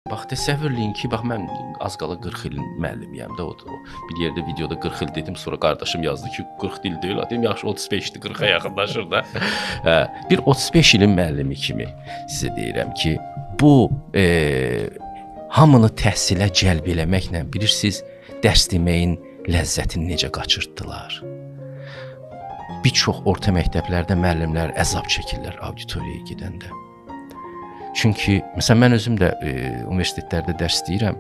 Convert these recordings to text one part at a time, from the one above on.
Bax təsəvvürləyin ki, bax mən az qala 40 ilin müəllimiyəm də o. Bir yerdə videoda 40 il dedim, sonra qardaşım yazdı ki, 40 il deyil, dedim yaxşı 35-dir, 40-a yaxınlaşır da. Bir 35 ilin müəllimi kimi sizə deyirəm ki, bu hamını təhsilə cəlb eləməklə bilirsiniz, dərs deməyin ləzzətini necə qaçırtdılar. Bir çox orta məktəblərdə müəllimlər əzab çəkirlər auditoriyaya gedəndə. Çünki məsələn mən özüm də universitetlərdə dərs deyirəm.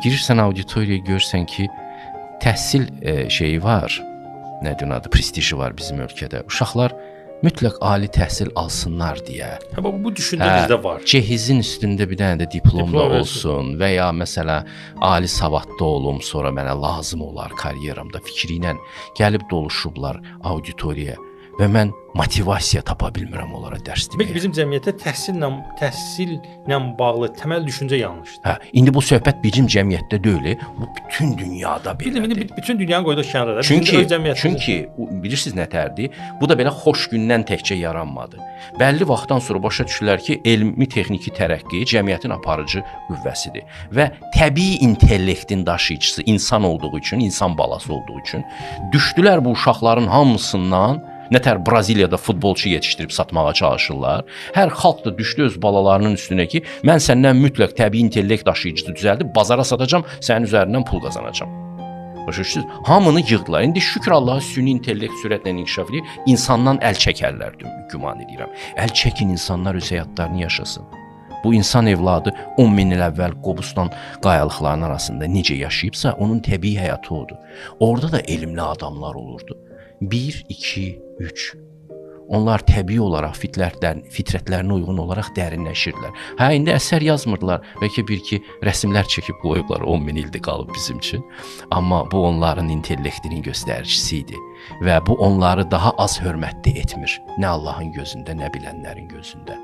Girirsən auditoriyaya görürsən ki, təhsil şeyi var, nədir adı, prestiji var bizim ölkədə. Uşaqlar mütləq ali təhsil alsınlar deyə. Bu düşüncə bizdə var. Cehizin üstündə bir dənə də diplomla olsun və ya məsələn ali savadlı olum, sonra mənə lazım olar karyeramda fikri ilə gəlib doluşublar auditoriyaya və mən motivasiya tapa bilmirəm onlara dərs deməyə. Demək bizim cəmiyyətdə təhsillə bağlı təməl düşüncə yanlışdır. İndi bu söhbət bizim cəmiyyətdə deyil, bu bütün dünyada belədir. Bütün dünyanı qoyduq kənara. Çünki bilirsiniz nətərdir? Bu da belə xoş gündən təkcə yaranmadı. Bəlli vaxtdan sonra başa düşürlər ki, elmi texniki tərəqqi cəmiyyətin aparıcı qüvvəsidir və təbii intellektin daşıyıcısı insan olduğu üçün, insan balası olduğu üçün düşdülər bu uşaqların hamısından. Nətər Braziliyada futbolçu yetişdirib satmağa çalışırlar. Hər xalq da düşdü öz balalarının üstünə ki, mən səndən mütləq təbii intellekt daşıyıcısı düzəldib bazara satacağam, sənin üzərindən pul qazanacağam. Başa düşürsünüz? Hamını yığdılar. İndi şükür Allaha süni intellekt sürətlə inkişaf edir. İnsandan əl çəkərlər güman edirəm. Əl çəkin, insanlar öz həyatlarını yaşasın. Bu insan evladı 10 min il əvvəl Qobustan qayalıqlarının arasında necə yaşayıbsa, onun təbii həyatı odur. Orada da elmli adamlar olurdu. 1, 2, 3. Onlar təbii olaraq fitrətlərinə uyğun olaraq dərinləşirlər. İndi əsər yazmırlar. Bəlkə bir-iki rəsmlər çəkib qoyublar, 10 min ildir qalıb bizim üçün. Amma bu onların intellektinin göstəricisi idi. Və bu onları daha az hörmətli etmir. Nə Allahın gözündə, nə bilənlərin gözündə.